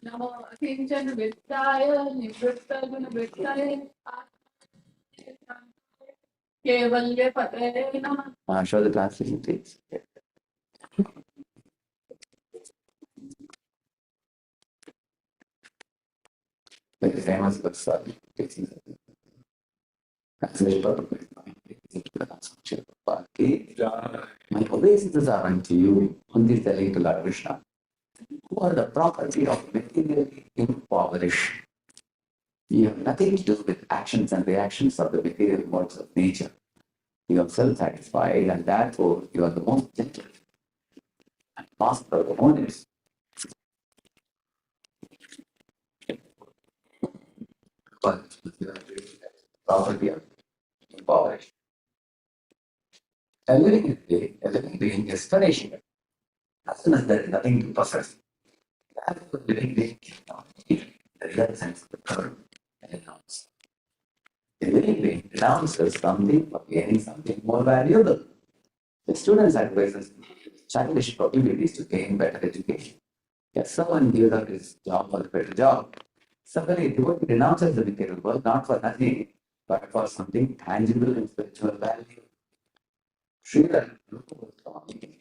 Namo Akinchana Vittaya Nivrittaguna Vittaya Kevalya Pataya Namah. Show the translation, please. Like the famous verse, my obeisances are unto you, Hundi telling to Lord Krishna, who are the property of materially impoverished. You have nothing to do with actions and reactions of the material modes of nature. You are self-satisfied and therefore you are the most gentle and master of the modes. But you are property of impoverished. A living being is perishable. As soon as there is nothing to possess, therefore living being cannot give the real sense of the term renounce. The living being renounces something for gaining something more valuable. The students advises childish probabilities to gain better education. If someone gives up his job for a better job, somebody devotee renounces the material world not for nothing, but for something tangible and spiritual value. Srila Goswami,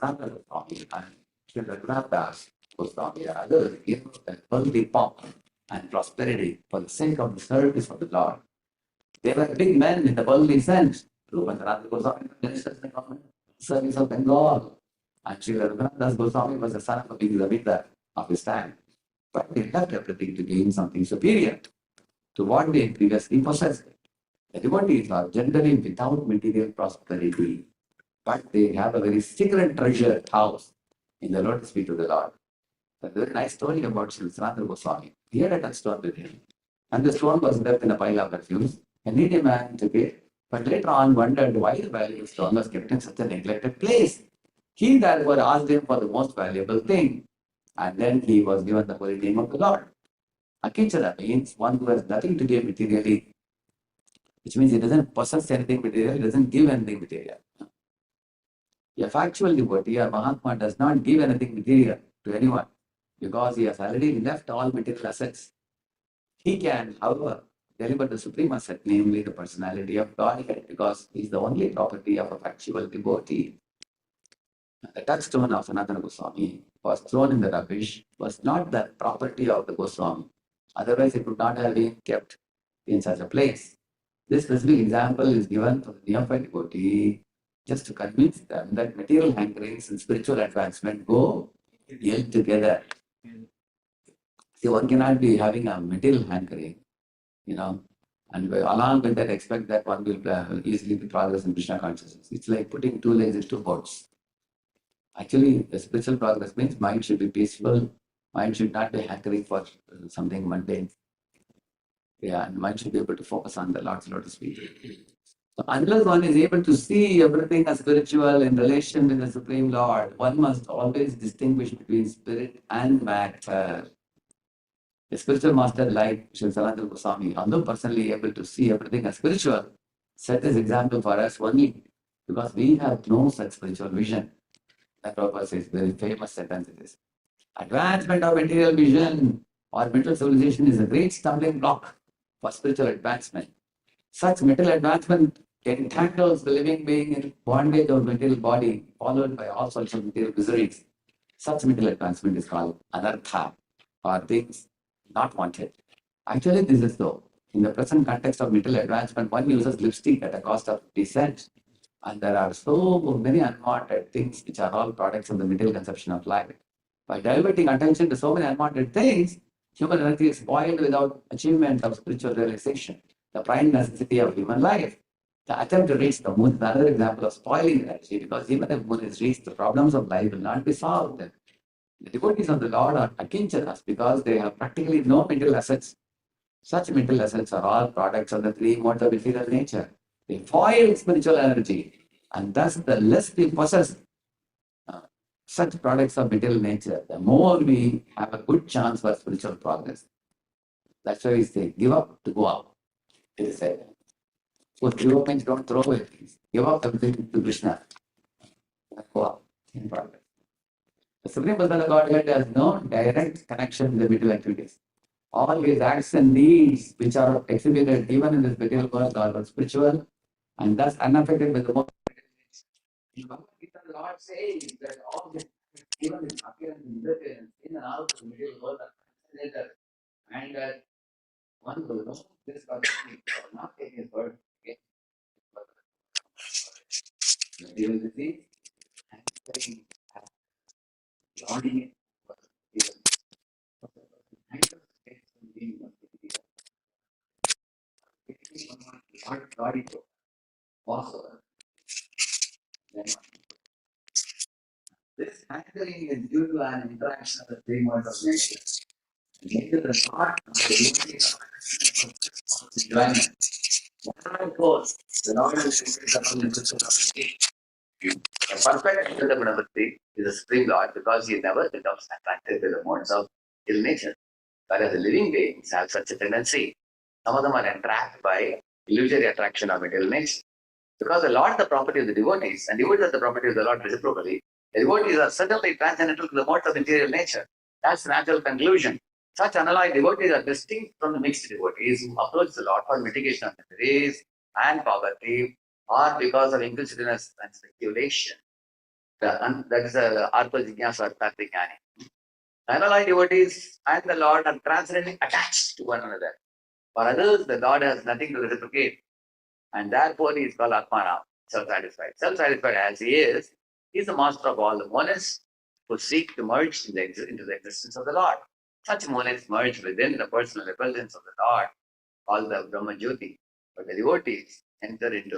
Narada Goswami, and Srila Grandas Goswami are others give that worldly pomp and prosperity for the sake of the service of the Lord. They were big men in the worldly sense. Narada Goswami was minister in the government service of Bengal, and Srila Grandas Goswami was the son of a big Zamindar of his time. But they left everything to gain something superior to what they previously possessed. The devotees are generally without material prosperity, but they have a very secret treasure house in the lotus feet of the Lord. There's a very nice story about Sri Sanatana Goswami. He had a touchstone with him, and the stone was left in a pile of refuse. A needy man took it, but later on wondered why the valuable stone was kept in such a neglected place. He therefore asked him for the most valuable thing, and then he was given the holy name of the Lord. Akinchana means one who has nothing to give materially, which means he doesn't possess anything material, he doesn't give anything material. A factual devotee or Mahatma does not give anything material to anyone because he has already left all material assets. He can, however, deliver the supreme asset, namely the personality of Godhead, because he is the only property of a factual devotee. The touchstone of Sanatana Goswami was thrown in the rubbish, was not the property of the Goswami. Otherwise, it would not have been kept in such a place. This specific example is given for the neophyte devotee just to convince them that material hankerings and spiritual advancement go ill together. See, one cannot be having a material hankering, and along with that expect that one will easily progress in Krishna consciousness. It's like putting two legs into two boats. Actually, the spiritual progress means mind should be peaceful, mind should not be hankering for something mundane. And mind should be able to focus on the Lord's lotus feet. So unless one is able to see everything as spiritual in relation with the Supreme Lord, one must always distinguish between spirit and matter. A spiritual master like Sri Sanatana Goswami, although personally able to see everything as spiritual, set this example for us only because we have no such spiritual vision. That Prabhupada says, very famous sentence it is. Advancement of material vision or mental civilization is a great stumbling block for spiritual advancement. Such mental advancement entangles the living being in bondage of material body, followed by all sorts of material miseries. Such mental advancement is called anartha, or things not wanted. Actually, this is so. In the present context of mental advancement, one uses lipstick at a cost of 50 cents. And there are so many unwanted things which are all products of the material conception of life. By diverting attention to so many unwanted things, human energy is spoiled without achievement of spiritual realization, the prime necessity of human life. The attempt to reach the moon is another example of spoiling energy, because even if the moon is reached, the problems of life will not be solved. The devotees of the Lord are akinchanas because they have practically no mental assets. Such mental assets are all products of the three modes of material nature. They foil spiritual energy, and thus the less we possess such products of material nature, the more we have a good chance for spiritual progress. That's why we say, give up to go up. It is said. So give up means don't throw away things. Give up everything to Krishna. Go up in progress. The Supreme Personal Godhead has no direct connection with the material activities. All his acts and deeds which are exhibited even in this material world are spiritual and thus unaffected by the most. In Bhagavad Gita, the Lord says that all this, even his appearance and disappearance in and out of the material world are considered, and that one will know this God will not take his word again. Material disease and very lauding it. This handling is due to an interaction of the three modes of nature. Nature does not enjoyment. Whatever goes, the Lord is the interest of the a perfect Siddha is a supreme Lord because he never becomes attracted to the modes of ill nature. Whereas the living beings have such a tendency. Some of them are entrapped by illusory attraction of material nature. Because the Lord is the property of the devotees, and devotees are the property of the Lord reciprocally, the devotees are certainly transcendental to the modes of material nature. That's the natural conclusion. Such unalloyed devotees are distinct from the mixed devotees who approach the Lord for mitigation of miseries and poverty, or because of inquisitiveness and speculation. That is a Artha Jignasa Artha Jnani. Unalloyed devotees and the Lord are transcendently attached to one another. For others, the Lord has nothing to reciprocate, and therefore he is called Atmana, self-satisfied. Self-satisfied as he is the master of all the monists who seek to merge into the existence of the Lord. Such monists merge within the personal repulsions of the Lord, called the Brahma Jyoti. But the devotees enter into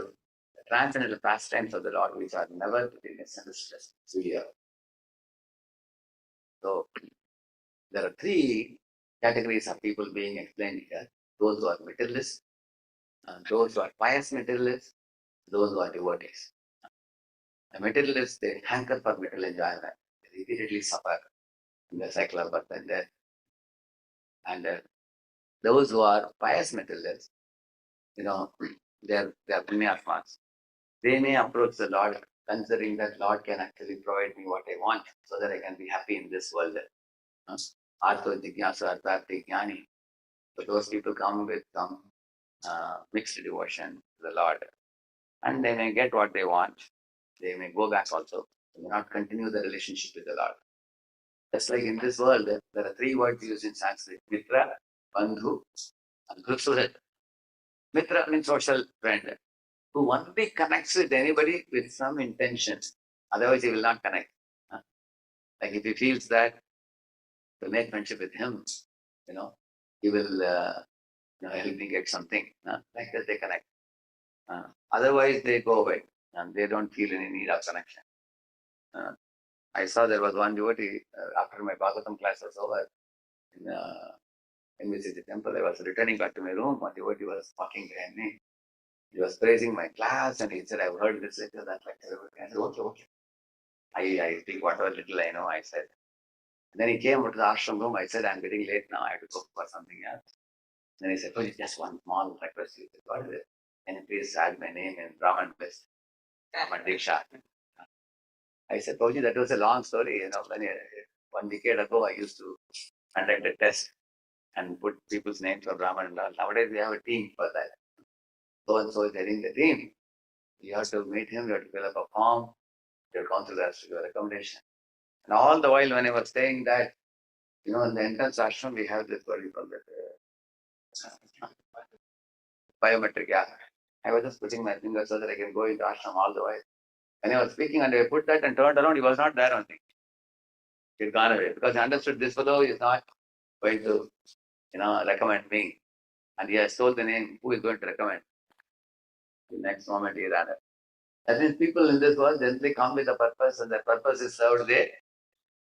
the transcendental pastimes of the Lord, which are never to be misunderstood. So there are three categories of people being explained here: those who are materialists, those who are pious materialists, those who are devotees. The materialists, they hanker for material enjoyment. They repeatedly suffer in the cycle of birth and death. And those who are pious materialists, they're punyatmas. They may approach the Lord considering that Lord can actually provide me what I want so that I can be happy in this world. Artho Jignasa Artha Jnani. So those people come with some mixed devotion to the Lord. And they may get what they want. They may go back also. They may not continue the relationship with the Lord. Just like in this world, there are three words used in Sanskrit: Mitra, Bandhu, and Grutsurat. Mitra means social friend, who only connects with anybody with some intention. Otherwise, he will not connect. Like if he feels that to make friendship with him, he will help me get something. Like that, they connect. Otherwise, they go away and they don't feel any need of connection. I saw there was one devotee after my Bhagavatam class was over in the temple. I was returning back to my room. One devotee was talking behind me. He was praising my class and he said, I've heard this lecture, that lecture. I said, okay. I speak whatever little I know, I said. And then he came to the ashram room. I said, I'm getting late now. I have to go for something else. Then he said, oh, just one small request. He said, what is it? Can you please add my name in Brahman list? Brahman Diksha. I said, Prabhuji, that was a long story. When 1 decade ago, I used to conduct a test and put people's names for Brahman and all. Nowadays, we have a team for that. So and so is heading the team. You have to meet him, you have to fill up a form, your counselor has to give a recommendation. And all the while, when I was saying that, in the entrance ashram, we have this, what do you call that, biometric, yeah. I was just putting my finger so that I can go into ashram all the while. When I was speaking and I put that and turned around, he was not there only. He had gone away because I understood this fellow is not going to, recommend me. And he has told the name, who is going to recommend? The next moment he ran away. That means people in this world generally come with a purpose and that purpose is served, they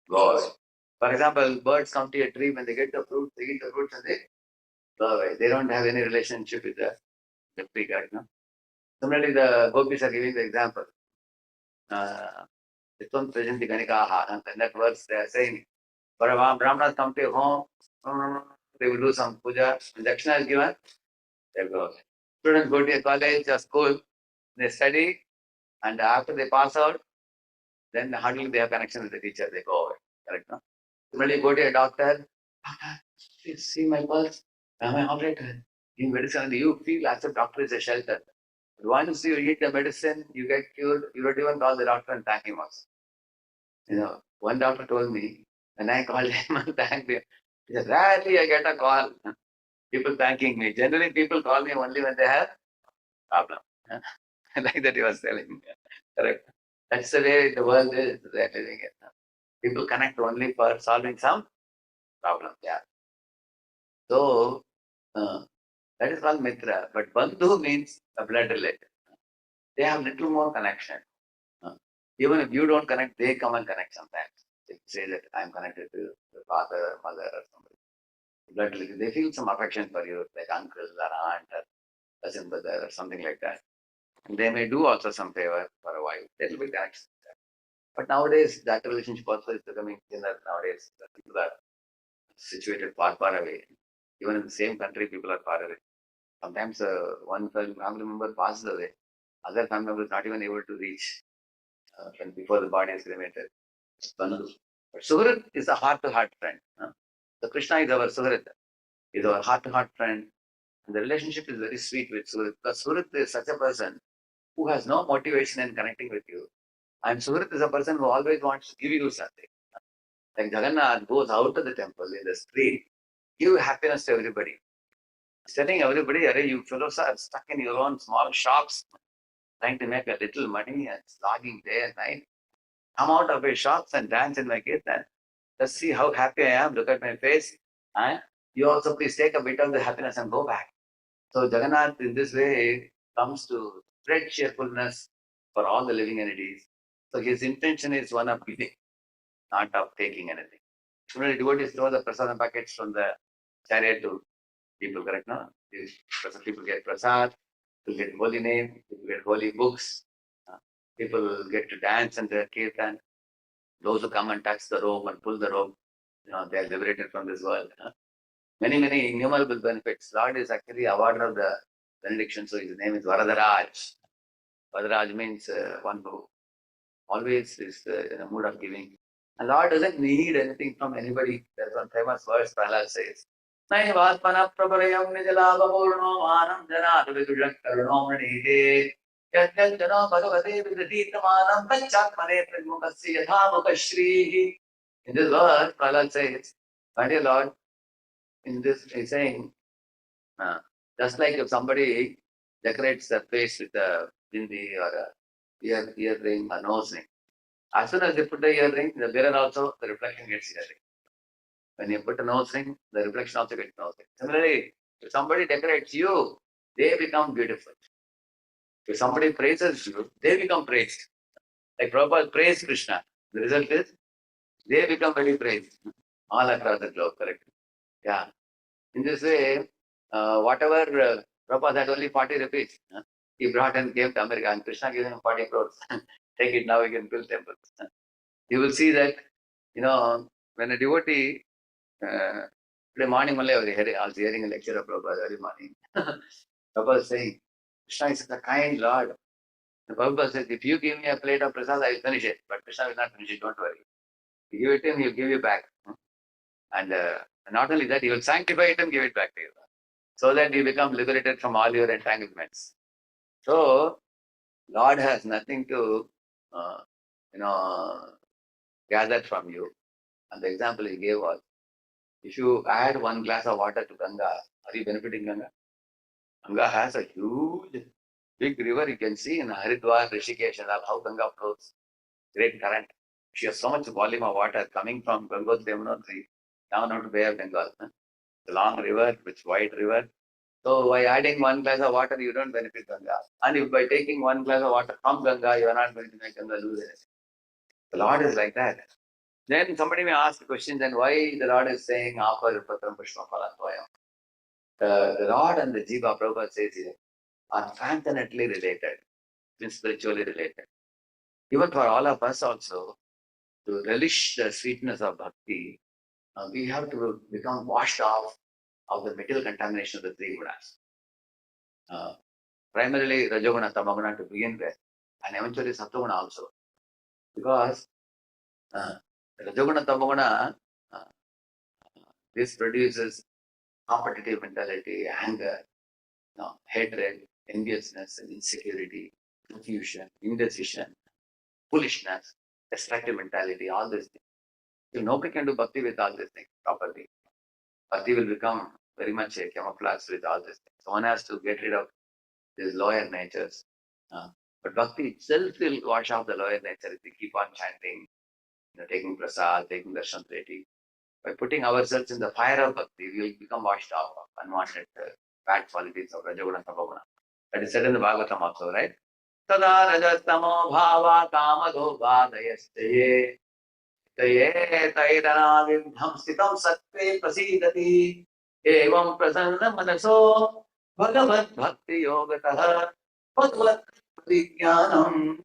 go away. For example, birds come to a tree, when they get the fruit, they eat the fruits and they go away. They don't have any relationship with the tree, correct? No? Similarly, the gopis are giving the example. Tvam prajanti ganikaha, and in that verse they are saying, when Brahmanas come to your home, they will do some puja, and dakshina is given, they go away. Students go to a college or school, they study, and after they pass out, then hardly they have connection with the teacher. They go over. Correct? No? Similarly, you go to a doctor, doctor, please see my pulse. Am I all right? In medicine, you feel as if doctor is a shelter. But once you eat the medicine, you get cured, you don't even call the doctor and thank him also. One doctor told me, when I called him and thanked him, he said, rarely I get a call, people thanking me. Generally, people call me only when they have problem. Like that he was telling me. Correct. That's the way the world is. They're living it. People connect only for solving some problem. Yeah. So, that is called mitra. But bandhu means a blood relative. They have little more connection. Even if you don't connect, they come and connect sometimes. They say that I'm connected to the father, mother, or somebody. Blood relative. They feel some affection for you, like uncle or aunt or cousin brother or something like that. And they may do also some favor for a while. There will be connection. But nowadays, that relationship also is becoming thinner. Nowadays, people are situated far, far away. Even in the same country, people are far away. Sometimes one family member passes away, other family member is not even able to reach when before the body is cremated. Bandhu. But Suhrit is a heart-to-heart friend. So Krishna is our Suhrit, is our heart-to-heart friend. And the relationship is very sweet with Suhrit. Because Suhrit is such a person who has no motivation in connecting with you. And Suhrit is a person who always wants to give you something. Like Jagannath goes out to the temple in the street, give happiness to everybody. He's telling everybody, Array, you fellows are stuck in your own small shops, trying to make a little money and slogging day and night. Come out of your shops and dance in my kirtan. Just see how happy I am. Look at my face. And you also please take a bit of the happiness and go back. So Jagannath in this way comes to spread cheerfulness for all the living entities. So his intention is one of giving, not of taking anything. Similarly, devotees throw the prasadam packets from the chariot to people, correct? No? People get prasad, people get holy name, people get holy books, people get to dance and the kirtan. Those who come and touch the rope and pull the rope, they are liberated from this world. Many, many innumerable benefits. Lord is actually awarder of the benediction, so his name is Varadaraj. Varadaraj means one who always is in a mood of giving. And Lord doesn't need anything from anybody. There's one famous verse Prahlad says. Naivatmana praparayam nijalabapurno manam janat vidushak karuno mranite yajjal jano bhagavate vidaditamanam panchatmane pradmukasya yathamukashrihi. In this verse, Prahlad says, my dear Lord, in this he's saying, just like if somebody decorates their face with a bindi or a earring or nose ring, as soon as they put the earring, the mirror also, the reflection gets earring. When you put a nose ring, the reflection also gets nose ring. Similarly, if somebody decorates you, they become beautiful. If somebody praises you, they become praised. Like Prabhupada praised Krishna. The result is, they become very praised. All across the globe, correct? Yeah. In this way, whatever Prabhupada had only 40 rupees, he brought and gave to America, and Krishna gave him 40 crores. Take it now, we can build temples. You will see that, when a devotee, today morning only I was hearing a lecture of Prabhupada early morning. Prabhupada is saying, Krishna is a kind Lord. The Prabhupada says, if you give me a plate of prasad, I will finish it. But Krishna will not finish it, don't worry. You give it to him, he'll give you back. And not only that, he will sanctify it and give it back to you. So that you become liberated from all your entanglements. So, Lord has nothing to, gather from you. And the example he gave was, if you add 1 glass of water to Ganga, are you benefiting Ganga? Ganga has a huge, big river. You can see in Haridwar, Rishikesh, and how Ganga flows. Great current. She has so much volume of water coming from Gangotri, Yamunotri, down to Bay of Bengal. The long river, which wide river. So by adding 1 glass of water, you don't benefit Ganga. And if by taking 1 glass of water from Ganga, you are not going to make Ganga lose anything. The Lord is like that. Then somebody may ask the question, then why the Lord is saying, Apa Patram Pushpa Phalattvayam? The Lord and the Jiva, Prabhupada says here, are transcendently related, spiritually related. Even for all of us also, to relish the sweetness of bhakti, we have to become washed off of the material contamination of the 3 gunas. primarily Rajoguna, Tamaguna to begin with, and eventually Sattoguna also. Because Rajoguna, Tamaguna, uh, this produces competitive mentality, anger, hatred, enviousness, and insecurity, confusion, indecision, foolishness, destructive mentality, all these things. So nobody can do bhakti with all these things properly. Bhakti will become very much a camouflage with all these things. So one has to get rid of these lower natures. But bhakti itself will wash off the lower nature if we keep on chanting, taking prasad, taking darshan treti. By putting ourselves in the fire of bhakti, we will become washed off of unwanted bad qualities of Rajoguna, Tamoguna. That is said in the Bhagavatam also, right? Tada rajastamo bhava kamado bhadayastaye taye taidana vidham stitam sattve prasidati evam prasanna manaso bhagavad bhakti yogatah bhagavad pradijnanam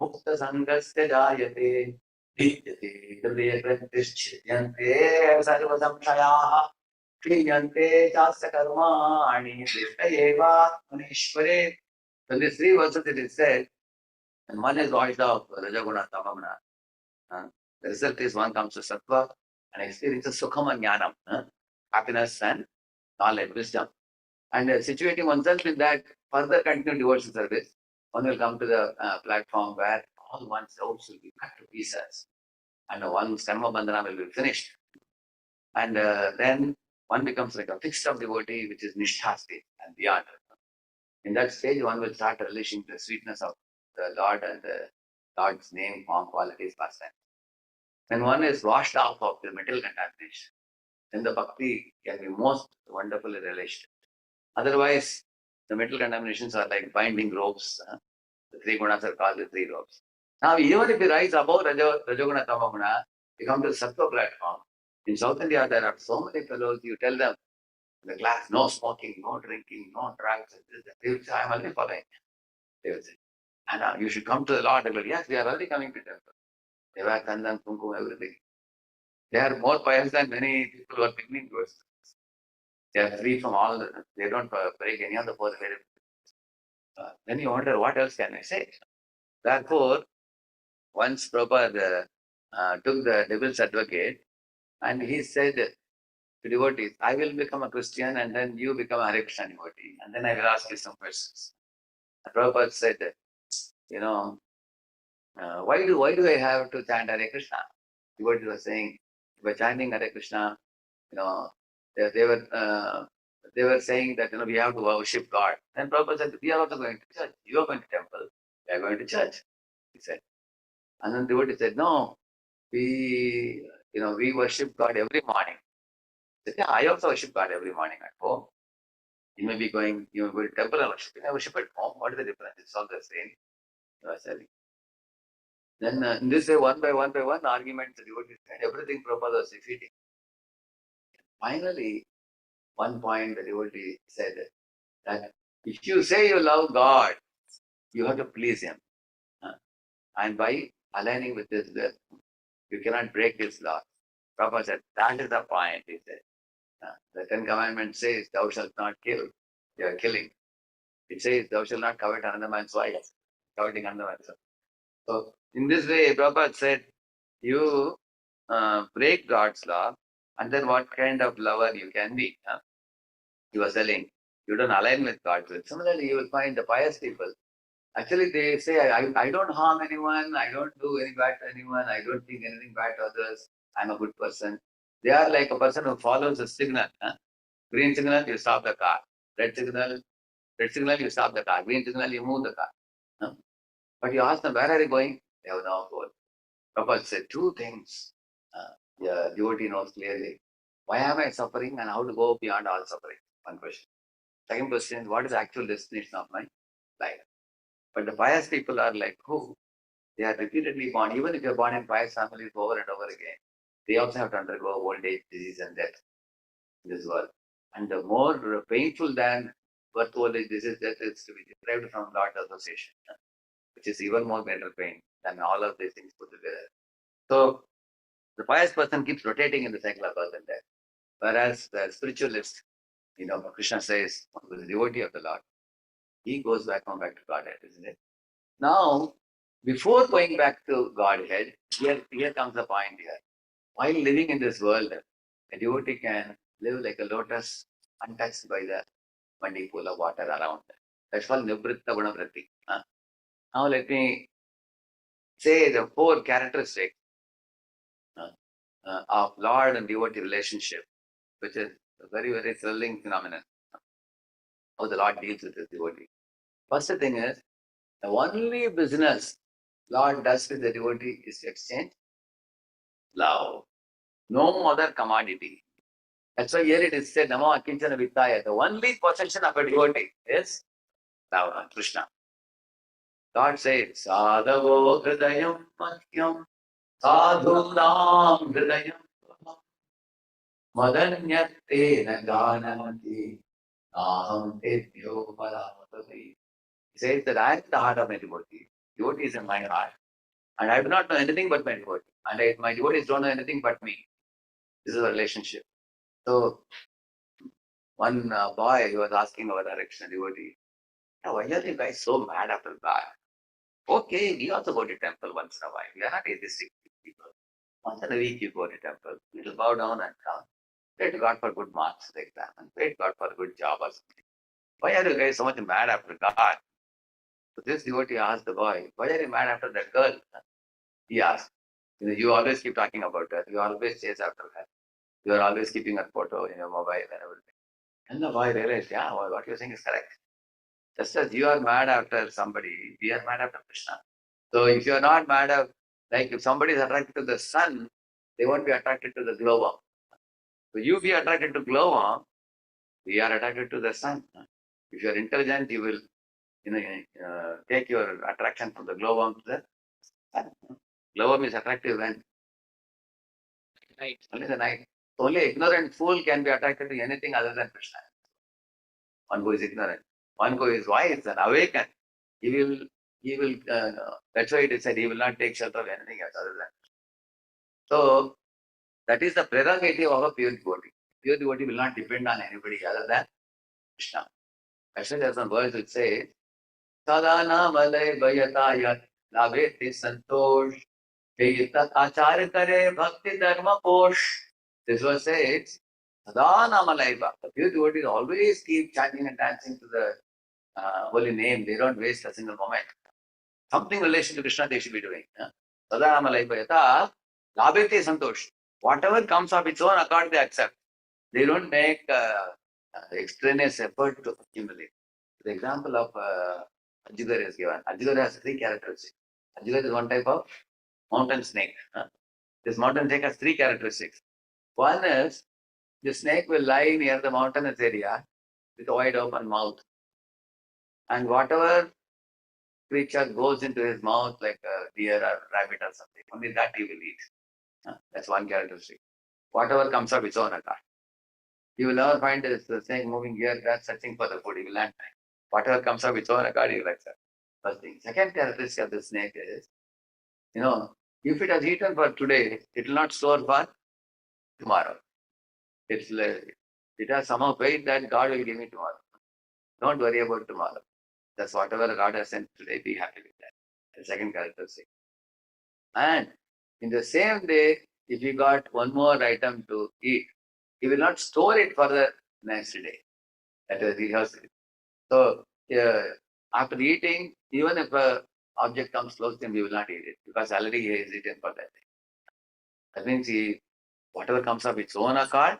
mukta sangasya jayate vidyate hridaya pratishchidyante sarva samshayaha क्रियन्ते चास्य कर्माणि दृष्टयेवा मुनीश्वरे. So these three verses it is said, and one is voiced of Rajaguna, Tamaguna. The result is one comes to Sattva and experiences Sukham and Jnanam, happiness and knowledge, wisdom. And situating oneself in that further continued devotion service, one will come to the platform where all one's doubts will be cut to pieces and one's karma bandhana will be finished. And then one becomes like a fixed up devotee, which is Nishtha stage and beyond. In that stage, one will start relishing the sweetness of the Lord and the Lord's name, form, qualities, pastime. When one is washed off of the material contamination, then the bhakti can be most wonderfully relished. Otherwise, the material contaminations are like binding ropes. The three gunas are called the three ropes. Now, even if you rise above Rajoguna, Tamaguna, you come to the Sattva platform. In South India, there are so many fellows, you tell them, in the class, no smoking, no drinking, no drugs. They will say, I am already following. They will say, and you should come to the Lord. They will, yes, we are already coming to temple. They wear kandan, kumkum, everything. They are more pious than many people who are beginning to us. They are free from all, they don't break any of the four. Then you wonder, what else can I say? Therefore, once Prabhupada took the devil's advocate, and he said to devotees, I will become a Christian and then you become a Hare Krishna devotee. And then I will ask you some questions. And Prabhupada said, why do I have to chant Hare Krishna? Devotees were saying, by chanting Hare Krishna, they were saying that we have to worship God. Then Prabhupada said, we are also going to church. You are going to temple. We are going to church. He said. And then devotee said, no, we worship God every morning. He said, yeah, I also worship God every morning at home. You may be going to temple and worship. I worship at home. What is the difference? It's all the same. He was telling. Then in this way, one by one, arguments, the devotees said, everything Prabhupada was defeating. Finally, one point the devotee said that if you say you love God, you have to please Him. And by aligning with His will, you cannot break His law. Prabhupada said, that is the point, he said. The Ten Commandments says, thou shalt not kill. You are killing. It says, thou shalt not covet another man's wife. Coveting another man's wife. So, in this way, Prabhupada said, you break God's law, and then what kind of lover you can be. He was telling, you don't align with God's will. Similarly, you will find the pious people. Actually, they say, I don't harm anyone, I don't do any bad to anyone, I don't think anything bad to others, I'm a good person. They are like a person who follows a signal. Green signal, you stop the car. Red signal, you stop the car. Green signal, you move the car. But you ask them, where are you going? They have no goal. Prabhupada said two things. The devotee knows clearly. Why am I suffering and how to go beyond all suffering? One question. Second question is, what is the actual destination of my life? But the pious people are like, who? They are repeatedly born. Even if you're born in pious families over and over again, they also have to undergo old age, disease, and death in this world. And the more painful than birth, old age, disease, death is to be deprived from Lord association, which is even more mental pain than all of these things put together. So the pious person keeps rotating in the cycle of birth and death. Whereas the spiritualist, Krishna says, who is a devotee of the Lord, he goes back to Godhead, isn't it? Now, before going back to Godhead, here comes the point here. While living in this world, a devotee can live like a lotus untouched by the muddy pool of water around. That's called Nivritta Gunavrati. Now let me say the 4 characteristics of Lord and devotee relationship, which is a very, very thrilling phenomenon. How the Lord deals with his devotee. First thing is, the only business Lord does with the devotee is to exchange love. No other commodity. That's why here it is said, Namo Akinchana Vittaya. The only possession of a devotee is love, Krishna. God says, Sadhavo Hridayam Mahyam Sadhunam Hridayam Madanyate Naganamati Aham Tebhyo Paramatavi. He says that I am the heart of my devotee. Devotee is in my heart. And I do not know anything but my devotee. And my devotees don't know anything but me. This is a relationship. So, one boy, he was asking our direction, devotee, why are you guys so mad after God? Okay, we also go to temple once in a while. We are not atheistic people. Once in a week you go to temple. You will bow down and come. Pray to God for good marks in the exam and pray to God for a good job or something. Why are you guys so much mad after God? So this devotee asked the boy, why are you mad after that girl? He asked. You always keep talking about her. You always chase after her. You are always keeping her photo in your mobile and everything. And the boy realized, yeah, what you're saying is correct. Just as you are mad after somebody, we are mad after Krishna. So if you are not mad at, like if somebody is attracted to the sun, they won't be attracted to the glowworm. So you be attracted to glowworm, we are attracted to the sun. If you are intelligent, you will take your attraction from the glowworm to the sun. Glowworm is attractive when Right. only the night. Only ignorant fool can be attracted to anything other than Krishna. One who is ignorant. One who is wise and awakened, he will, that's why it is said, he will not take shelter of anything else other than. So, that is the prerogative of a pure devotee. Pure devotee will not depend on anybody other than Krishna. Actually, there's some words which say, Sadhana malay bhayataya labheti santosh Vegita achar kare bhakti dharma posh. This verse says, Sadhana malayva. The pure devotees always keep chanting and dancing to the holy name. They don't waste a single moment. Something in relation to Krishna they should be doing. Sadhana malayva yata labheti santosh. Whatever comes of its own accord, they accept. They don't make extraneous effort to accumulate. The example of Ajgar is given. Ajgar has 3 characteristics. Ajgar is one type of mountain snake. This mountain snake has 3 characteristics. One is the snake will lie near the mountainous area with a wide open mouth. And whatever creature goes into his mouth, like a deer or rabbit or something, only that he will eat. That's one characteristic. Whatever comes of its own accord. You will never find the snake moving here, there, searching for the food. He will not find. Whatever comes of its own accord, he will accept. First thing. Second characteristic of the snake is, if it has eaten for today, it will not store for tomorrow. It has somehow faith that God will give me tomorrow. Don't worry about tomorrow. That's whatever God has sent today, be happy with that. The second characteristic. And in the same day, if you got one more item to eat, he will not store it for the next day. That is rehearsal. So after eating, even if an object comes close to him, he will not eat it because already he has eaten for that day. That means whatever comes of its own accord,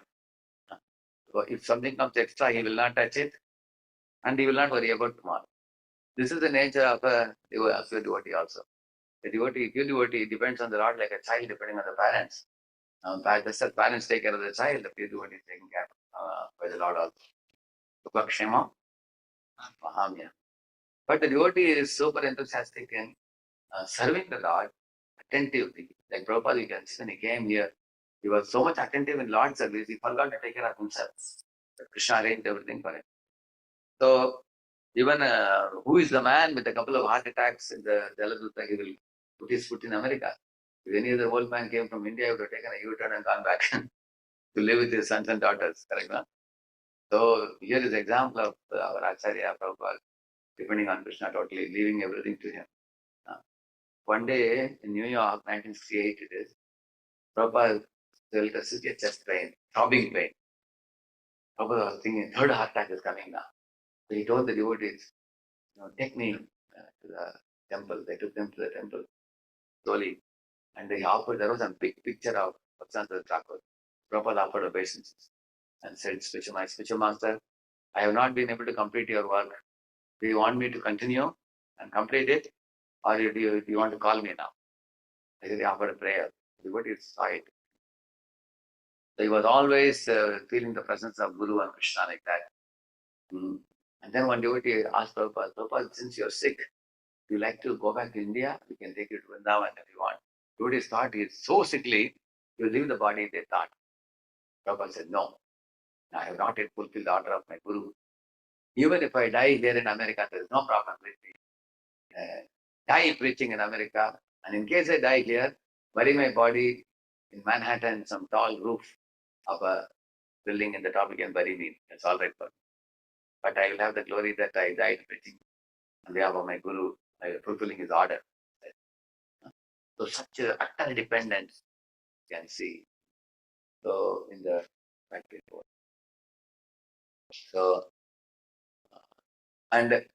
if something comes extra, he will not touch it and he will not worry about tomorrow. This is the nature of a devotee also. The devotee, pure devotee, depends on the Lord like a child depending on the parents. Just as parents take care of the child, the pure devotee is taken care of by the Lord also. Upakshema, Mahamya. But the devotee is super enthusiastic in serving the Lord attentively. Like Prabhupada, you can see when he came here, he was so much attentive in Lord's service, he forgot to take care of himself. Krishna arranged everything for him. So, even who is the man with a couple of heart attacks in the Jaladuta, he will put his foot in America. If any other old man came from India, he would have taken a U-turn and gone back to live with his sons and daughters. Correct? No? So, here is an example of our Acharya Prabhupada. depending on Krishna totally, leaving everything to him. One day in New York, 1968 it is, Prabhupada felt a severe chest pain, throbbing pain. Prabhupada was thinking, third heart attack is coming now. So he told the devotees, take me to the temple. They took them to the temple slowly. And they offered, there was a big picture of Bhaktivinoda Thakur. Prabhupada offered obeisances and said, my spiritual master, I have not been able to complete your work. Do you want me to continue and complete it? Or do you want to call me now? I said, he offered a prayer. The devotees saw it. So he was always feeling the presence of Guru and Krishna like that. And then one devotee asked Prabhupada, since you're sick, do you like to go back to India? We can take you to Vrindavan if you want. Devotees thought he is so sickly, you leave the body, they thought. Prabhupada said, no, I have not yet fulfilled the order of my Guru. Even if I die here in America, there is no problem with me. Die preaching in America, and in case I die here, bury my body in Manhattan, some tall roof of a building in the top, you can bury me. That's all right for me. But I will have the glory that I died preaching on behalf of my Guru, fulfilling his order. So such utter dependence you can see. So in the back report. So and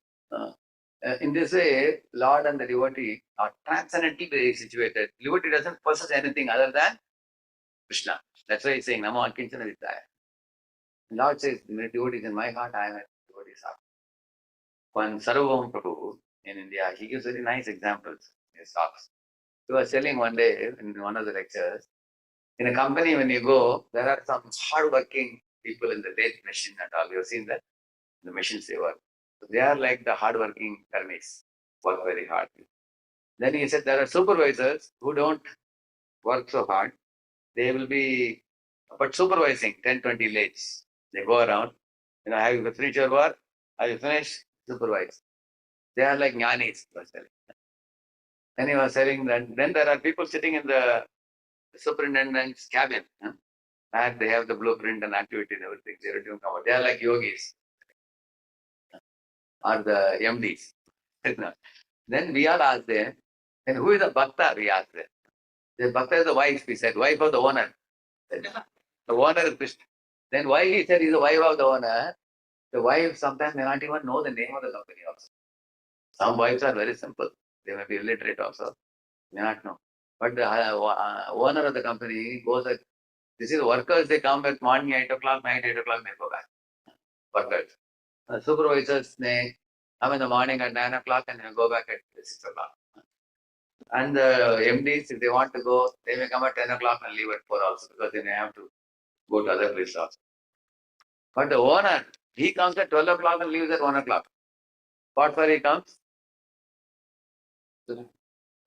in this way, Lord and the devotee are transcendently situated. Devotee doesn't possess anything other than Krishna. That's why he's saying Namo Ankinchana Vittaya. Lord says, devotee is in my heart, I am a devotee's heart. One Sarvabhauma Prabhu in India, he gives very nice examples in his talks. He was telling one day in one of the lectures, in a company when you go, there are some hard-working people in the lathe machine and all. You have seen that? The machines they work. So they are like the hard-working karmis, work very hard. Then he said there are supervisors who don't work so hard. They will be but supervising 10, 20 lathes. They go around, have you finished your work? Have you finished? Supervise. They are like jnanis, he was telling. Then he was telling that then there are people sitting in the superintendent's cabin. And they have the blueprint and activity and everything. They are like yogis or the MDs. Then we all asked them, and who is the bhakta? We asked them. The bhakta is the wife, we said, wife of the owner. The owner is Krishna. Then why he said he's the wife of the owner? The wife sometimes may not even know the name of the company also. Some wives are very simple. They may be illiterate also. May not know. But the owner of the company goes at, this is workers, they come at morning 8 o'clock, night 8 o'clock, they go back. Workers. Supervisors, they come in the morning at 9 o'clock and they go back at 6 o'clock. And the MDs, if they want to go, they may come at 10 o'clock and leave at 4 also because they may have to go to other places also. But the owner, he comes at 12 o'clock and leaves at 1 o'clock. What for he comes?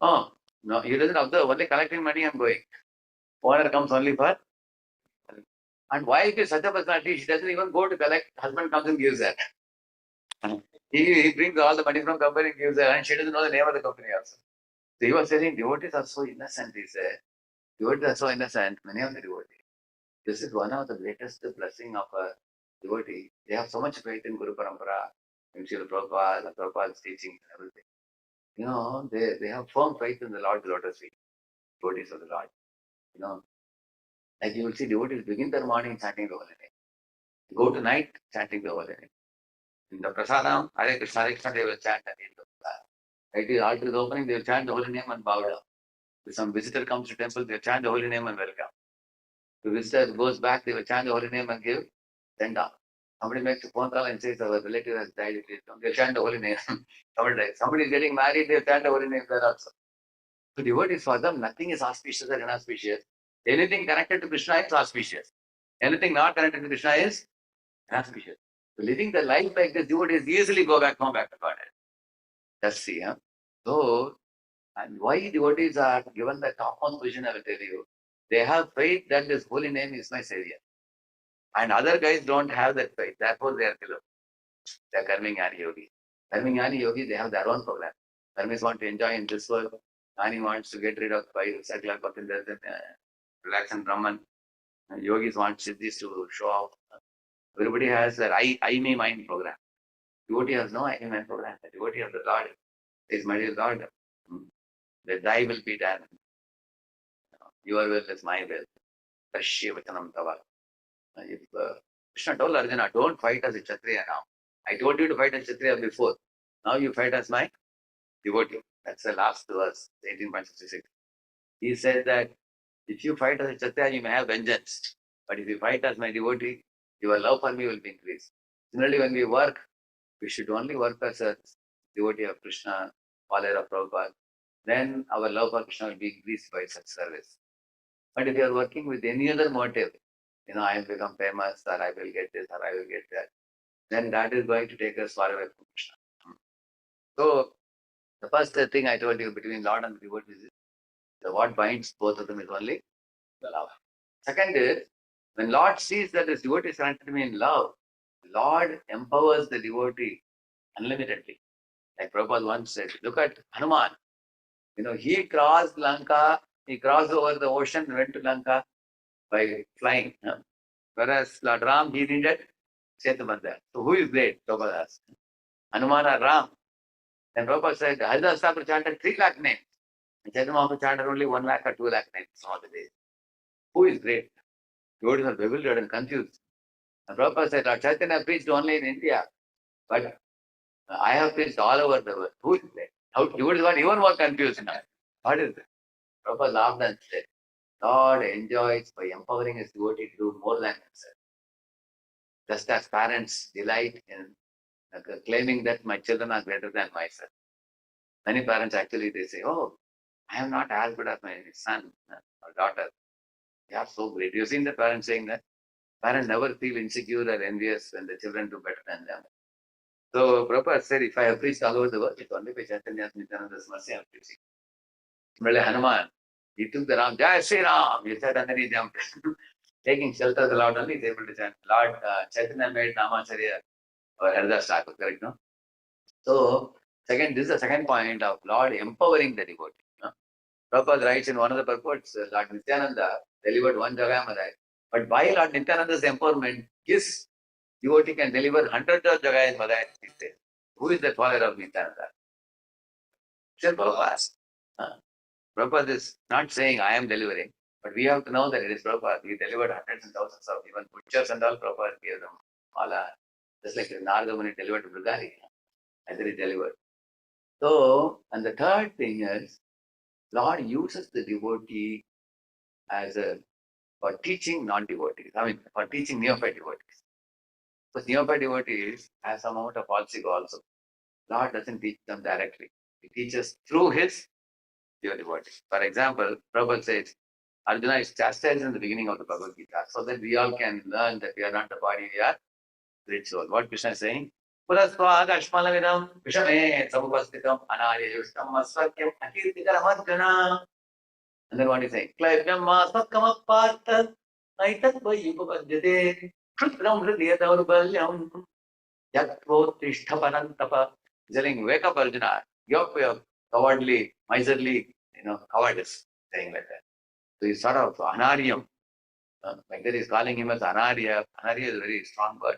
Oh, no, he doesn't observe, only collecting money and going. Owner comes only for. And wife is such a personality, she doesn't even go to collect, husband comes and gives that. He brings all the money from company and gives that, and she doesn't know the name of the company also. So he was saying, devotees are so innocent, he said. Devotees are so innocent, many of the devotees. This is one of the greatest blessing of a devotee. They have so much faith in Guru Parampara, in Srila Prabhupada, Prabhupada's teaching and everything. They have firm faith in the Lord's lotus feet, devotees of the Lord. Like you will see devotees begin their morning chanting the holy name. Go to night chanting the holy name. In the prasadam, Hare Krishna, they will chant and eat the prasad. Right, the altar is opening, they will chant the holy name and bow down. If some visitor comes to temple, they will chant the holy name and welcome. If the visitor goes back, they will chant the holy name and give send off. Somebody makes a phone call and says our relative has died, they will chant the holy name. Somebody is getting married, they will chant the holy name there also. So devotees for them, nothing is auspicious or inauspicious. Anything connected to Krishna is auspicious. Anything not connected to Krishna is inauspicious. So living the life like this, devotees easily go back home, back to Godhead. Let's see. So, and why devotees are given the topmost position, I will tell you. They have faith that this holy name is my savior. And other guys don't have that faith. Therefore, they are below. They are Karmi Jnani Yogi. Karmi Jnani Yogi, they have their own program. Karmis want to enjoy in this world. Jnani wants to get rid of cycle of relax and Brahman. Yogis want siddhis to show off. Everybody has their I me mind program. Devotee has no animal program. The devotee of the Lord is my dear Lord. That thy will be done. Your will is my will. Radheshyam vatanam tava. If Krishna told Arjuna, don't fight as a Kshatriya now. I told you to fight as Kshatriya before. Now you fight as my devotee. That's the last verse, 18.66. He said that if you fight as a Kshatriya, you may have vengeance. But if you fight as my devotee, your love for me will be increased. Similarly, when we work, we should only work as a devotee of Krishna, follower of Prabhupada. Then our love for Krishna will be increased by such service. But if you are working with any other motive, I will become famous, or I will get this, or I will get that, then that is going to take us far away from Krishna. So, the first thing I told you between Lord and devotee is what binds both of them is only love. Second is, when Lord sees that this devotee is connected to me in love, Lord empowers the devotee unlimitedly. Like Prabhupada once said, look at Hanuman. He crossed Lanka, he crossed over the ocean, went to Lanka by flying. Whereas Lord Ram, he needed Setumandar. So who is great? Prabhupada asked. Hanuman or Ram? Then Prabhupada said, Haridas Thakur chanted 3 lakh names. And Chaitanya Mahaprabhu chanted only 1 lakh or 2 lakh names all the days. Who is great? Devotees are bewildered and confused. And Prabhupada said, Lord Chaitanya preached only in India, but I have preached all over the world. Who is great? How devotees got even more confused now. What is it? Prabhupada laughed and said, Lord enjoys by empowering his devotee to do more than himself. Just as parents delight in claiming that my children are greater than myself. Many parents actually, they say, oh, I am not as good as my son or daughter. They are so great. You've seen the parents saying that? Parents never feel insecure or envious when the children do better than them. So Prabhupada said, if I have preached all over the world, it's only by Chaitanya's Nityananda's mercy I am preaching. Similarly, Hanuman, he took the Ram, Jai Sri Ram, he said, and then he jumped. Taking shelter of the Lord only, he is able to chant. Lord Chaitanya made Namacharya or Haridas Thakur, correct, no? So, this is the second point of Lord empowering the devotee. Prabhupada writes in one of the purports, Lord Nityananda delivered 1 Jagaya Madai. But by Lord Nityananda's empowerment, his devotee can deliver hundreds of Jagaya Madai. Who is the follower of Nityananda? Sri Prabhupada. Prabhupada is not saying I am delivering, but we have to know that it is Prabhupada. He delivered hundreds and thousands of even butchers and all. Prabhupada gave them mala. Just like Narada Muni delivered to Brigari. As it is delivered. So, and the third thing is, Lord uses the devotee for teaching non-devotees. For teaching neophyte devotees. Because neophyte devotees have some amount of false ego also. Lord doesn't teach them directly. He teaches through his pure devotees. For example, Prabhupada says, Arjuna is chastised in the beginning of the Bhagavad Gita so that we all can learn that we are not the body, we are spirit soul. What Krishna is saying? Puraswad ashmalavidam vishame samupastitam anariyushtam asvakyam akirtikaram arjuna. And then what is saying? Klavyam masvakkamapartha naitat vayupapadyate krutram hridiyata urbalyam yatvotishtha parantapa. He's telling, wake up Arjuna. Give up your cowardly, miserly, cowardice. Saying like that. So he's sort of anariyam. Like that he's calling him as anarya. Anarya is a very strong word.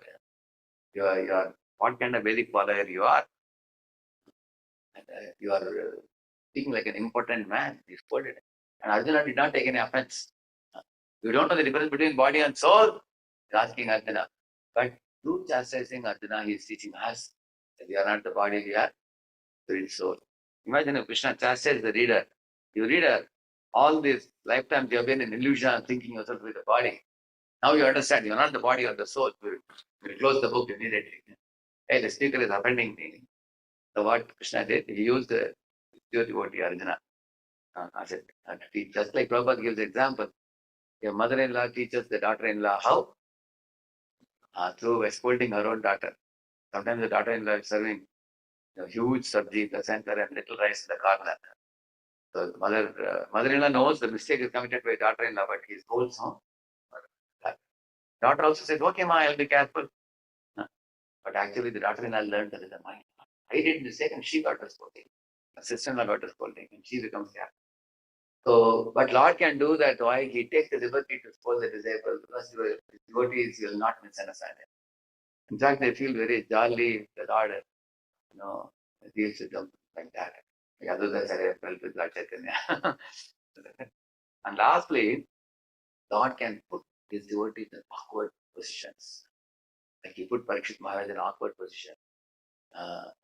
You are what kind of Vedic follower you are. You are speaking like an important man. He's quoted. And Arjuna did not take any offense. You don't know the difference between body and soul? He's asking Arjuna. But through chastising Arjuna, he is teaching us that we are not the body, we are spirit soul. Imagine if Krishna chastises the reader. You reader, all these lifetimes you have been in illusion thinking yourself with the body. Now you understand, you are not the body or the soul. You close the book immediately. Hey, the speaker is offending me. So what Krishna did, he used the pure devotee Arjuna. Just like Prabhupada gives example, your mother-in-law teaches the daughter-in-law how? Through scolding her own daughter. Sometimes the daughter-in-law is serving huge sabji in the center and little rice in the corner. So the mother-in-law knows the mistake is committed by daughter-in-law, but he scolds her. Daughter also says, okay, ma, I'll be careful. But actually the daughter-in-law learned that in the mind. I did mistake and she got a scolding. The sister-in-law got a scolding and she becomes careful. So, but Lord can do that. Why? He takes the liberty to scold the disabled because your devotees will not misunderstand him. In fact, they feel very jolly, the Lord, deals with them like that. Other than I felt with Lord Chaitanya. And lastly, God can put his devotees in awkward positions. Like he put Parikshit Maharaj in an awkward position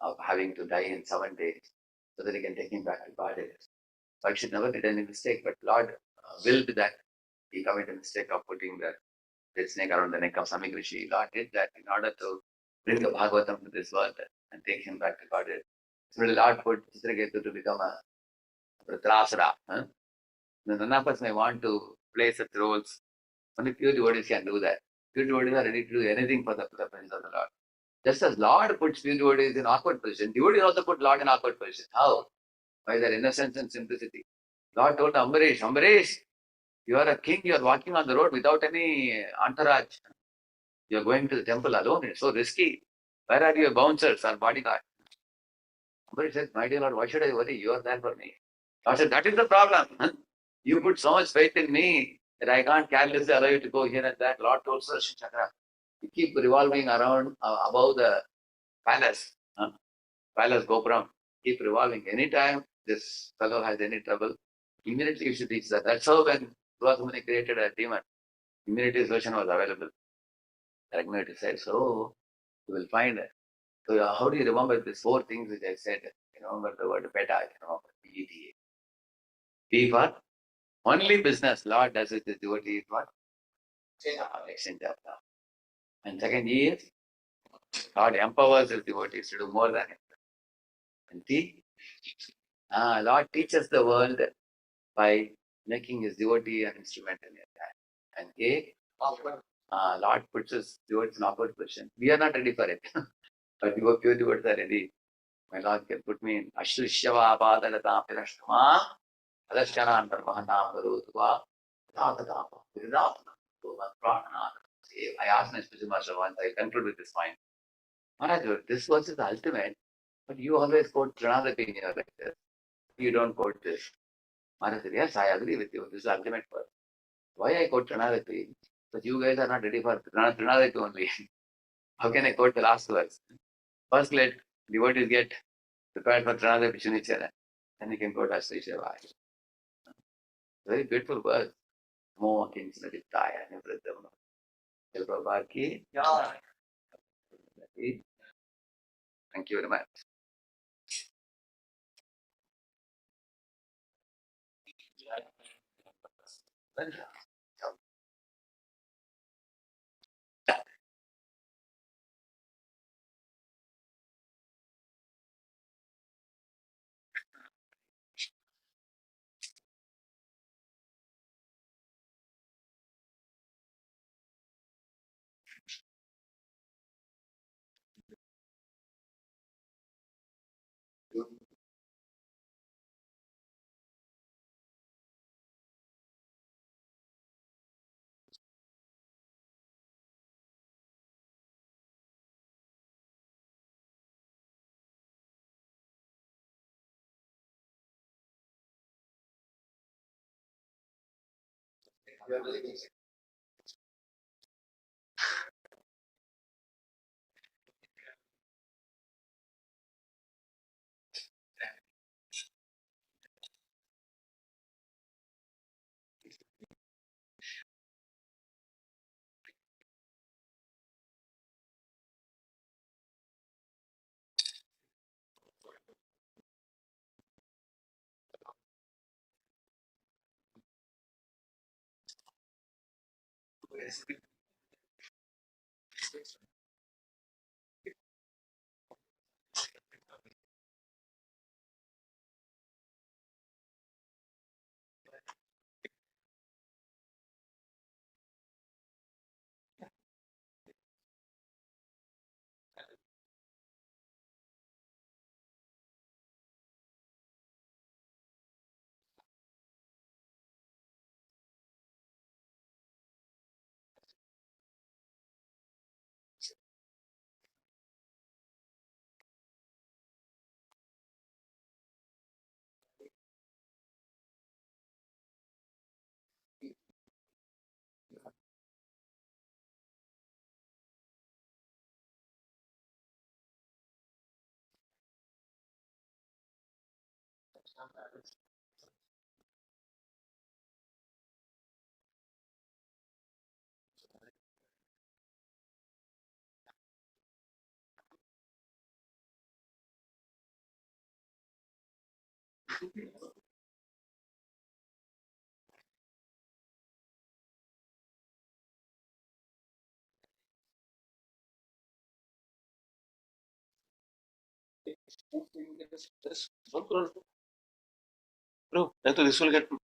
of having to die in 7 days so that he can take him back to Godhead. Parikshit never did any mistake, but Lord willed that he committed a mistake of putting the red snake around the neck of Samik Rishi. Lord did that in order to bring the Bhagavatam to this world and take him back to Godhead. So the Lord put Chitraketu to become a Pratrasara. Huh? None of us may want to play such roles. Only pure devotees can do that. Pure devotees are ready to do anything for the presence of the Lord. Just as Lord puts pure devotees in awkward position, devotees also put Lord in awkward position. How? By their innocence and simplicity. Lord told Ambarish, Ambarish, you are a king, you are walking on the road without any entourage. You are going to the temple alone, it's so risky. Where are your bouncers or bodyguard? Ambarish said, my dear Lord, why should I worry? You are there for me. Lord said, that is the problem. You put so much faith in me that I can't carelessly allow you to go here and there. Lord told Sudarshan Chakra, you keep revolving around above the palace, palace Gopuram, keep revolving. Anytime this fellow has any trouble, immediately you should reach that. That's how when Suvasmuni created a demon, immediately his version was available. Raghunath said, so you will find. So how do you remember these 4 things which I said? You remember the word beta, you remember BETA. B for only business. Lord does it, the devotee is what? Exchange of love. And second is, Lord empowers his devotees to do more than him. And T, Lord teaches the world by making his devotee an instrument in his hand. And A, Lord puts his devotees in awkward position. We are not ready for it. But pure devotees are ready. My Lord can put me in Ashrishyava Padaratam Pirashtama Adashkanan Brahmahanam Garutva Tatadapa Viratana. I asked my spiritual master once, I conclude with this point. Maharaj, this verse is the ultimate, but you always quote Trinadapi in your lecture. You don't quote this. Maharaj said, yes, I agree with you. This is the ultimate verse. Why I quote Trinadapi? Because you guys are not ready for Trinadapi only. How can I quote the last verse? First, let devotees get prepared for Trinadapi Shunichara. Then you can quote Ashrishyava. Very beautiful verse. Mo Kinsnadittaya Nivriddhamno. Prabhupada ki. Thank you very much. Bro, I thought this will get